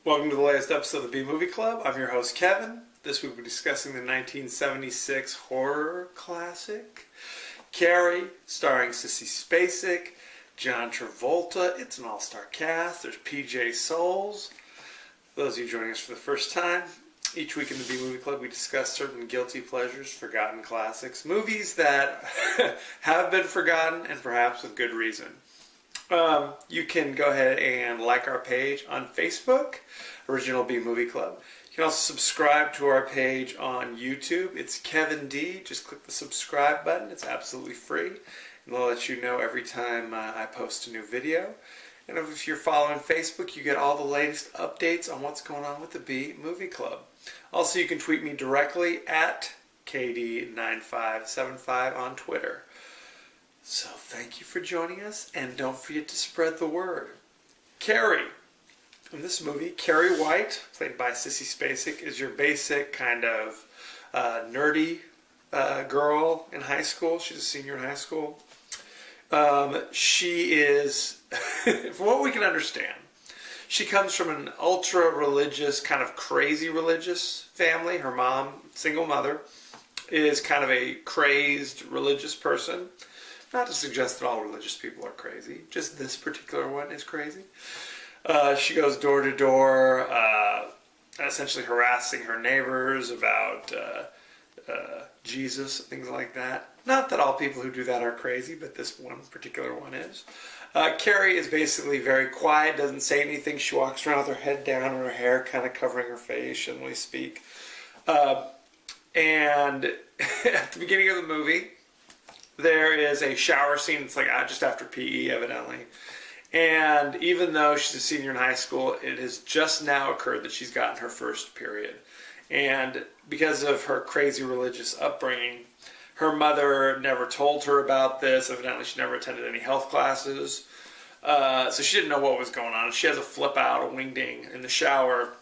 Welcome to the latest episode of the B-Movie Club. I'm your host, Kevin. This week we're discussing the 1976 horror classic, Carrie, starring Sissy Spacek, John Travolta. It's an all-star cast. There's PJ Souls. For those of you joining us for the first time, each week in the B-Movie Club we discuss certain guilty pleasures, forgotten classics, movies that have been forgotten and perhaps with good reason. You can go ahead and like our page on Facebook, Original B Movie Club. You can also subscribe to our page on YouTube. It's Kevin D. Just click the subscribe button. It's absolutely free. And it'll let you know every time I post a new video. And if you're following Facebook, you get all the latest updates on what's going on with the B Movie Club. Also, you can tweet me directly at KD9575 on Twitter. So thank you for joining us, and don't forget to spread the word. Carrie. In this movie, Carrie White, played by Sissy Spacek, is your basic kind of nerdy girl in high school. She's a senior in high school. She is, from what we can understand, she comes from an ultra-religious, kind of crazy religious family. Her mom, single mother, is kind of a crazed religious person. Not to suggest that all religious people are crazy. Just this particular one is crazy. She goes door to door, essentially harassing her neighbors about Jesus, things like that. Not that all people who do that are crazy, but this one particular one is. Carrie is basically very quiet, doesn't say anything. She walks around with her head down and her hair kind of covering her face. She doesn't really speak. And at the beginning of the movie, there is a shower scene. It's like just after PE, evidently. And even though she's a senior in high school, it has just now occurred that she's gotten her first period. And because of her crazy religious upbringing, her mother never told her about this. Evidently, she never attended any health classes. So she didn't know what was going on. She has a flip out, a wingding in the shower.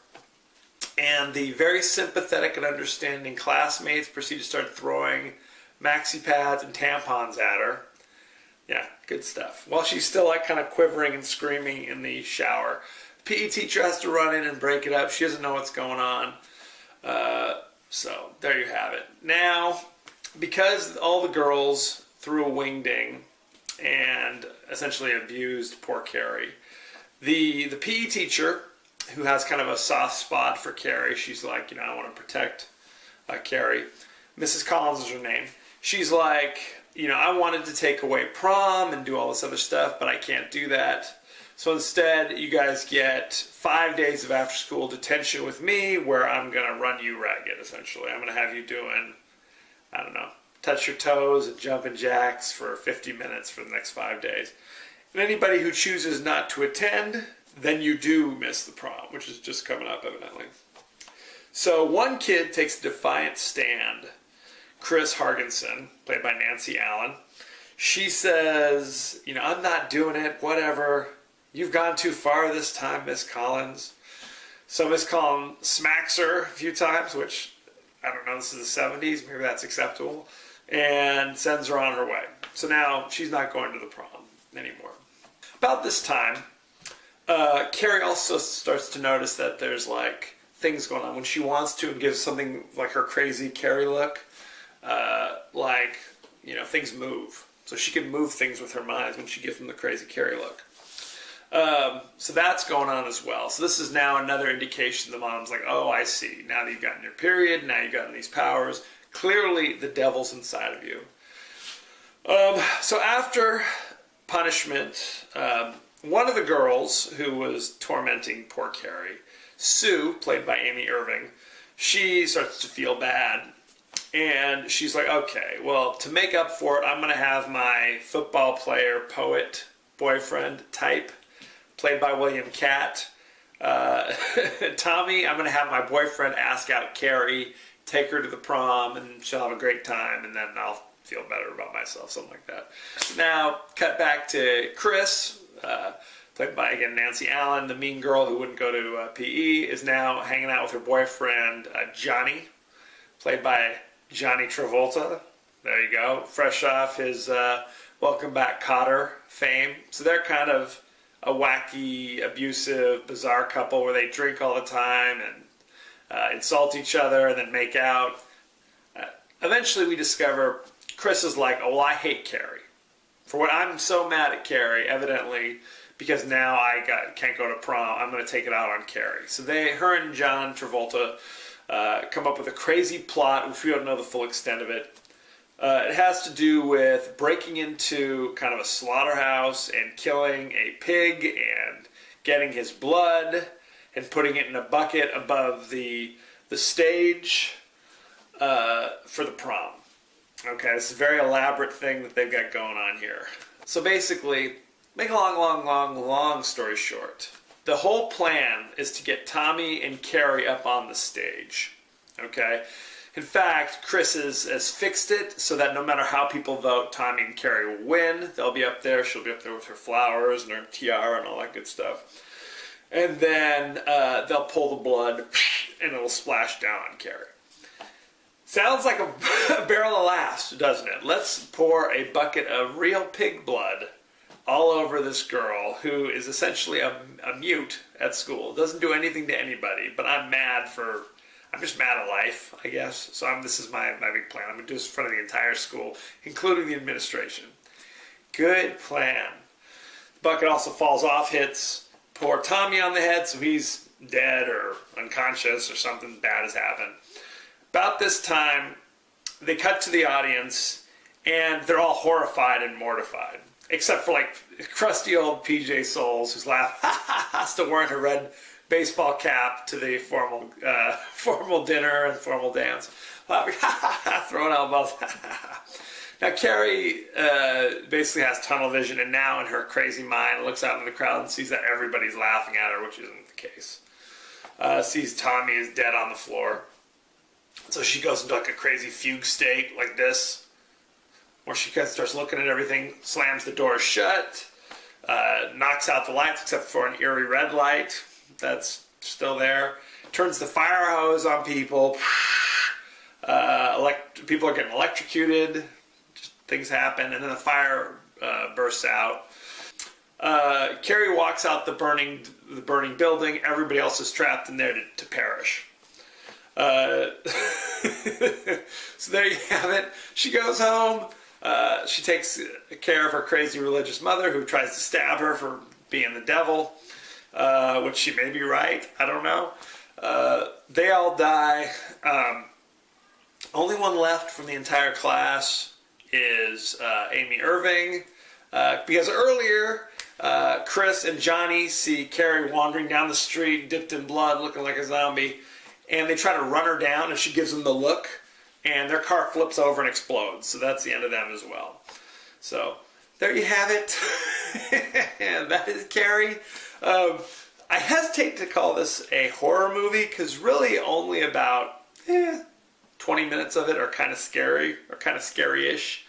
And the very sympathetic and understanding classmates proceed to start throwing maxi pads and tampons at her. Yeah, good stuff. While she's still like kind of quivering and screaming in the shower. The PE teacher has to run in and break it up. She doesn't know what's going on. So there you have it. Now, because all the girls threw a wingding and essentially abused poor Carrie, the PE teacher, who has kind of a soft spot for Carrie, she's like, I want to protect Carrie. Mrs. Collins is her name. She's like, I wanted to take away prom and do all this other stuff, but I can't do that. So instead, you guys get 5 days of after-school detention with me where I'm going to run you ragged, essentially. I'm going to have you doing, touch your toes and jumping jacks for 50 minutes for the next 5 days. And anybody who chooses not to attend, then you do miss the prom, which is just coming up, evidently. So one kid takes a defiant stand. Chris Hargensen, played by Nancy Allen. She says, I'm not doing it, whatever. You've gone too far this time, Miss Collins. So Miss Collins smacks her a few times, which, I don't know, this is the 70s, maybe that's acceptable, and sends her on her way. So now she's not going to the prom anymore. About this time, Carrie also starts to notice that there's like things going on. When she wants to and gives something like her crazy Carrie look, things move. So she can move things with her mind when she gives them the crazy Carrie look. So that's going on as well. So this is now another indication the mom's like, oh, I see. Now that you've gotten your period, now you've gotten these powers. Clearly the devil's inside of you. So after punishment, one of the girls who was tormenting poor Carrie, Sue, played by Amy Irving, she starts to feel bad. And she's like, okay, well, to make up for it, I'm going to have my football player, poet, boyfriend type, played by William Catt. Tommy, I'm going to have my boyfriend ask out Carrie, take her to the prom, and she'll have a great time, and then I'll feel better about myself, something like that. Now, cut back to Chris, played by, again, Nancy Allen, the mean girl who wouldn't go to PE, is now hanging out with her boyfriend, Johnny, played by Johnny Travolta. There you go. Fresh off his Welcome Back, Kotter fame. So they're kind of a wacky, abusive, bizarre couple where they drink all the time and insult each other and then make out. Eventually we discover Chris is like, oh, well, I hate Carrie. For what I'm so mad at Carrie, evidently, because now I can't go to prom, I'm going to take it out on Carrie. So her and John Travolta come up with a crazy plot, which we don't know the full extent of it. It has to do with breaking into kind of a slaughterhouse and killing a pig and getting his blood and putting it in a bucket above the stage for the prom. Okay, this is a very elaborate thing that they've got going on here. So basically, make a long story short, the whole plan is to get Tommy and Carrie up on the stage. Okay? In fact, Chris has fixed it so that no matter how people vote, Tommy and Carrie will win. They'll be up there. She'll be up there with her flowers and her tiara and all that good stuff. And then they'll pull the blood and it'll splash down on Carrie. Sounds like a barrel of laughs, doesn't it? Let's pour a bucket of real pig blood all over this girl who is essentially a mute at school. Doesn't do anything to anybody, but I'm just mad at life, I guess. So this is my big plan. I'm going to do this in front of the entire school, including the administration. Good plan. The bucket also falls off, hits poor Tommy on the head, so he's dead or unconscious or something bad has happened. About this time, they cut to the audience, and they're all horrified and mortified. Except for, like, crusty old PJ Souls, who's still wearing her red baseball cap to the formal dinner and formal dance. Laughing, throwing elbows. Now, Carrie basically has tunnel vision, and now in her crazy mind looks out in the crowd and sees that everybody's laughing at her, which isn't the case. Sees Tommy is dead on the floor. So she goes into like a crazy fugue state like this, where she starts looking at everything, slams the door shut, knocks out the lights except for an eerie red light that's still there, turns the fire hose on people, people are getting electrocuted, just things happen, and then the fire bursts out. Carrie walks out the burning building, everybody else is trapped in there to perish. So there you have it. She goes home. She takes care of her crazy religious mother who tries to stab her for being the devil, which she may be right. I don't know. They all die. Only one left from the entire class is Amy Irving, because earlier Chris and Johnny see Carrie wandering down the street, dipped in blood, looking like a zombie. And they try to run her down, and she gives them the look, and their car flips over and explodes. So that's the end of them as well. So there you have it. And that is Carrie. I hesitate to call this a horror movie, because really only about 20 minutes of it are kind of scary, or kind of scary-ish.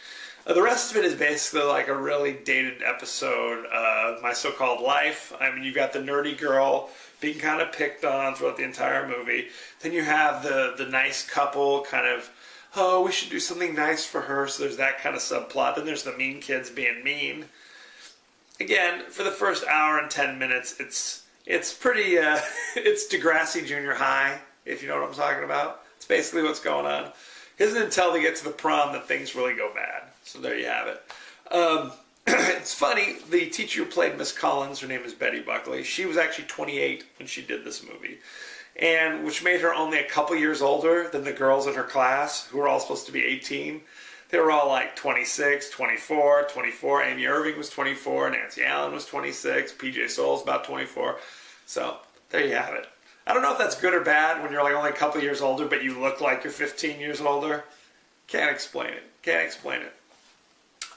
The rest of it is basically like a really dated episode of My So-Called Life. I mean, you've got the nerdy girl being kind of picked on throughout the entire movie. Then you have the nice couple kind of, oh, we should do something nice for her, so there's that kind of subplot. Then there's the mean kids being mean. Again, for the first hour and 10 minutes, it's pretty, it's Degrassi Junior High, if you know what I'm talking about. It's basically what's going on. It isn't until they get to the prom that things really go bad. So there you have it. It's funny, the teacher who played Miss Collins, her name is Betty Buckley, she was actually 28 when she did this movie, and which made her only a couple years older than the girls in her class, who were all supposed to be 18. They were all like 26, 24, 24. Amy Irving was 24, Nancy Allen was 26, PJ Souls about 24. So there you have it. I don't know if that's good or bad when you're like only a couple years older, but you look like you're 15 years older. Can't explain it. Can't explain it.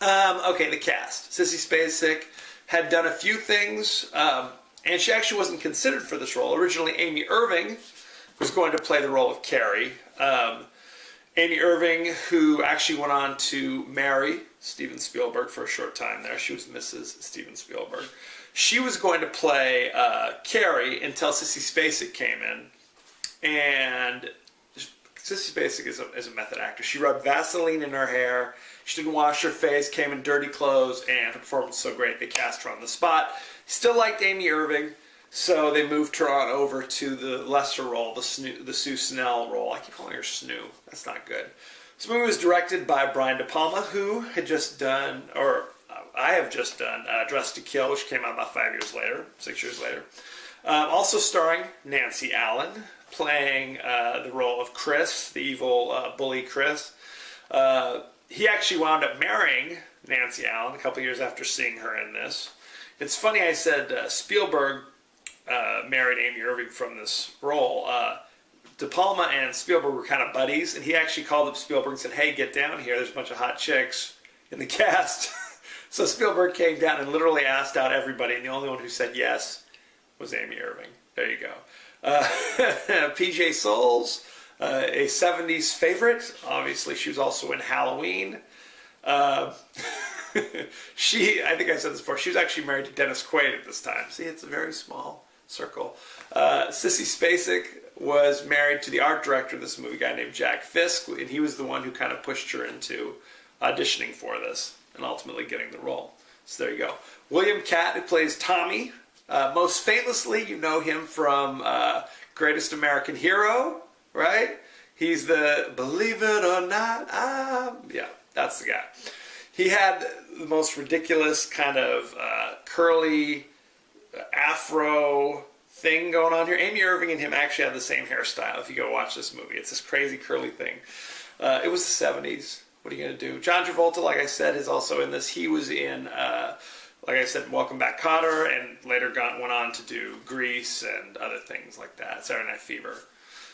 Okay, the cast. Sissy Spacek had done a few things, and she actually wasn't considered for this role. Originally, Amy Irving was going to play the role of Carrie. Amy Irving, who actually went on to marry Steven Spielberg for a short time there. She was Mrs. Steven Spielberg. She was going to play Carrie until Sissy Spacek came in. And Sissy Spacek is a method actor. She rubbed Vaseline in her hair. She didn't wash her face, came in dirty clothes, and her performance was so great they cast her on the spot. Still liked Amy Irving, so they moved her on over to the lesser role, the Sue Snell role. I keep calling her Snoo. That's not good. This movie was directed by Brian De Palma, who had just done, or I have just done, Dressed to Kill, which came out about 6 years later. Also starring Nancy Allen, playing the role of Chris, the evil bully Chris. He actually wound up marrying Nancy Allen a couple years after seeing her in this. It's funny I said Spielberg married Amy Irving from this role. De Palma and Spielberg were kind of buddies, and he actually called up Spielberg and said, "Hey, get down here. There's a bunch of hot chicks in the cast." So Spielberg came down and literally asked out everybody, and the only one who said yes was Amy Irving. There you go. P.J. Souls, a 70s favorite. Obviously, she was also in Halloween. I think I said this before, she was actually married to Dennis Quaid at this time. See, it's a very small circle. Sissy Spacek was married to the art director of this movie, a guy named Jack Fisk, and he was the one who kind of pushed her into auditioning for this and ultimately getting the role. So there you go. William Catt, who plays Tommy. Most famously, you know him from Greatest American Hero, right? He's the believe it or not, yeah, that's the guy. He had the most ridiculous kind of curly afro thing going on here. Amy Irving and him actually had the same hairstyle if you go watch this movie. It's this crazy curly thing. It was the 70s. What are you going to do? John Travolta, like I said, is also in this. He was in, like I said, Welcome Back, Kotter, and later went on to do Grease and other things like that, Saturday Night Fever.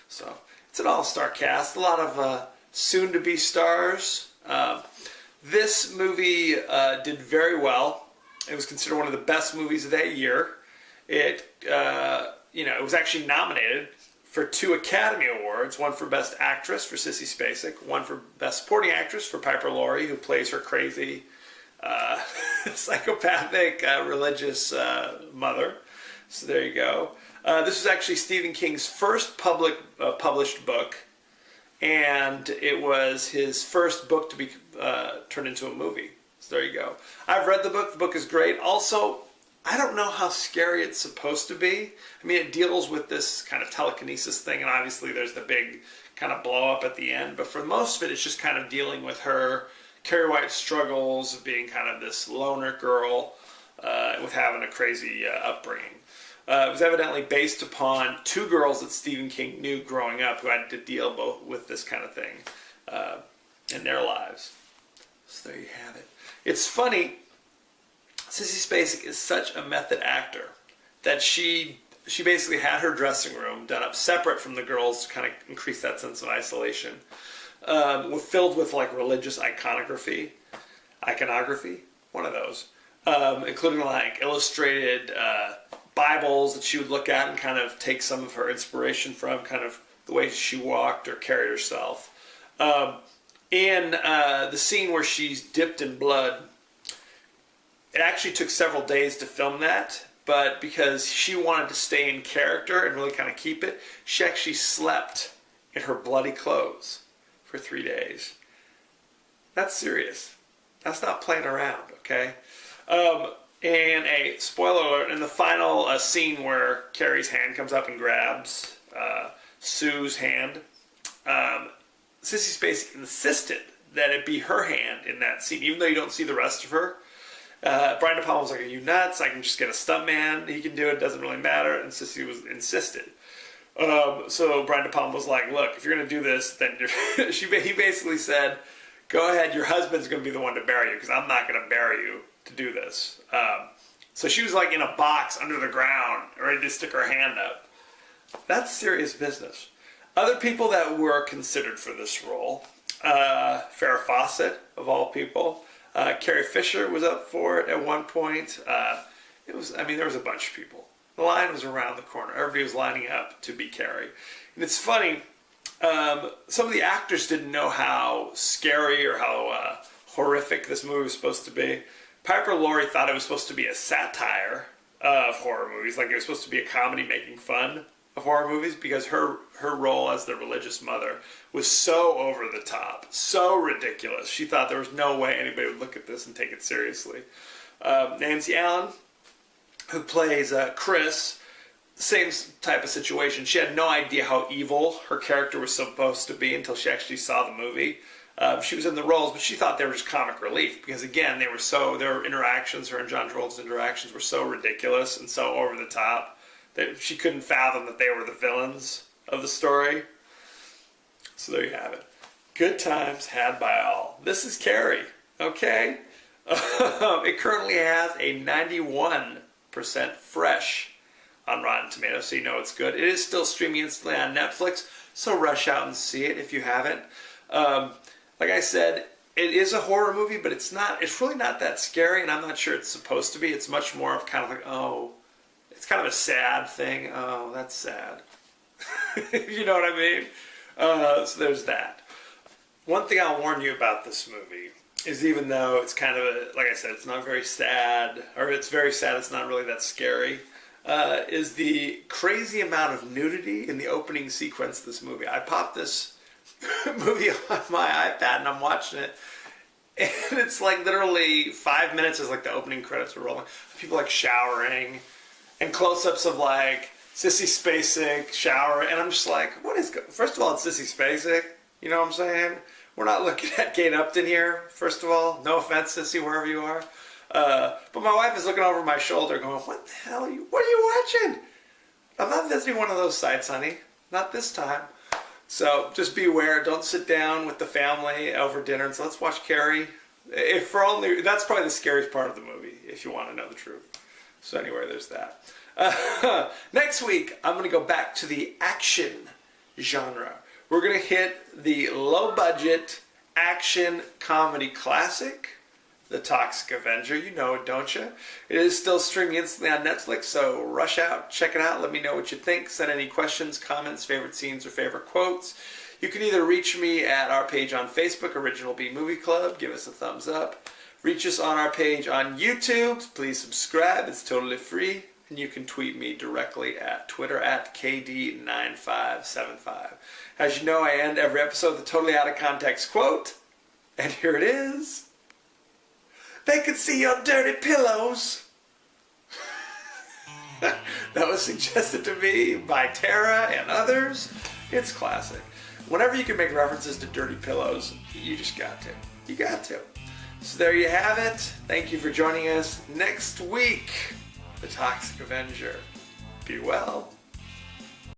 So it's an all-star cast. A lot of soon-to-be stars. This movie did very well. It was considered one of the best movies of that year. It was actually nominated for 2 Academy Awards, one for Best Actress for Sissy Spacek, one for Best Supporting Actress for Piper Laurie, who plays her crazy, psychopathic, religious mother. So there you go. This was actually Stephen King's first published book, and it was his first book to be turned into a movie. So there you go. I've read the book. The book is great. Also, I don't know how scary it's supposed to be. I mean, it deals with this kind of telekinesis thing, and obviously there's the big kind of blow up at the end. But for most of it, it's just kind of dealing with her, Carrie White's struggles of being kind of this loner girl with having a crazy upbringing. It was evidently based upon 2 girls that Stephen King knew growing up who had to deal both with this kind of thing in their lives. So there you have it. It's funny, Sissy Spacek is such a method actor that she basically had her dressing room done up separate from the girls to kind of increase that sense of isolation, filled with like religious iconography, one of those, including like illustrated Bibles that she would look at and kind of take some of her inspiration from, kind of the way she walked or carried herself. In the scene where she's dipped in blood, it actually took several days to film that, but because she wanted to stay in character and really kind of keep it, she actually slept in her bloody clothes for 3 days. That's serious. That's not playing around, okay? And a spoiler alert, in the final scene where Carrie's hand comes up and grabs Sue's hand, Sissy Spacek insisted that it be her hand in that scene, even though you don't see the rest of her. Brian De Palma was like, "Are you nuts? I can just get a stuntman. He can do it. Doesn't really matter." And Sissy insisted. So Brian De Palma was like, "Look, if you're going to do this, then he basically said, go ahead, your husband's going to be the one to bury you because I'm not going to bury you to do this." So she was like in a box under the ground, ready to stick her hand up. That's serious business. Other people that were considered for this role, Farrah Fawcett, of all people. Carrie Fisher was up for it at one point. There was a bunch of people. The line was around the corner. Everybody was lining up to be Carrie. And it's funny, some of the actors didn't know how scary or how horrific this movie was supposed to be. Piper Laurie thought it was supposed to be a satire of horror movies, like it was supposed to be a comedy making fun of horror movies, because her role as the religious mother was so over the top, so ridiculous. She thought there was no way anybody would look at this and take it seriously. Nancy Allen, who plays Chris, same type of situation. She had no idea how evil her character was supposed to be until she actually saw the movie. She was in the roles, but she thought they were just comic relief because, again, their interactions, her and John Travolta's interactions were so ridiculous and so over the top that she couldn't fathom that they were the villains of the story. So there you have it. Good times had by all. This is Carrie, okay? It currently has a 91% fresh on Rotten Tomatoes, so you know it's good. It is still streaming instantly on Netflix, so rush out and see it if you haven't. Like I said, it is a horror movie, but it's really not that scary, and I'm not sure it's supposed to be. It's much more of kind of like, oh, it's kind of a sad thing. Oh, that's sad. You know what I mean? So there's that. One thing I'll warn you about this movie is, even though it's kind of, like I said, it's not very sad, or it's very sad, it's not really that scary, is the crazy amount of nudity in the opening sequence of this movie. I popped this movie on my iPad and I'm watching it, and it's like literally 5 minutes is like the opening credits are rolling. People like showering and close-ups of like Sissy Spacek showering, and I'm just like, what is good? First of all, it's Sissy Spacek, you know what I'm saying? We're not looking at Kate Upton here, first of all. No offense, Sissy, wherever you are. But my wife is looking over my shoulder going, what the hell what are you watching? I'm not visiting one of those sites, honey. Not this time. So just beware. Don't sit down with the family over dinner and say, let's watch Carrie. That's probably the scariest part of the movie, if you want to know the truth. So anyway, there's that. Next week, I'm going to go back to the action genre. We're going to hit the low-budget action comedy classic, The Toxic Avenger. You know it, don't you? It is still streaming instantly on Netflix, so rush out, check it out, let me know what you think. Send any questions, comments, favorite scenes, or favorite quotes. You can either reach me at our page on Facebook, Original B Movie Club. Give us a thumbs up. Reach us on our page on YouTube. Please subscribe. It's totally free. And you can tweet me directly at Twitter at KD9575. As you know, I end every episode with a totally out of context quote. And here it is. They could see your dirty pillows. That was suggested to me by Tara and others. It's classic. Whenever you can make references to dirty pillows, you just got to. You got to. So there you have it. Thank you for joining us. Next week, The Toxic Avenger. Be well.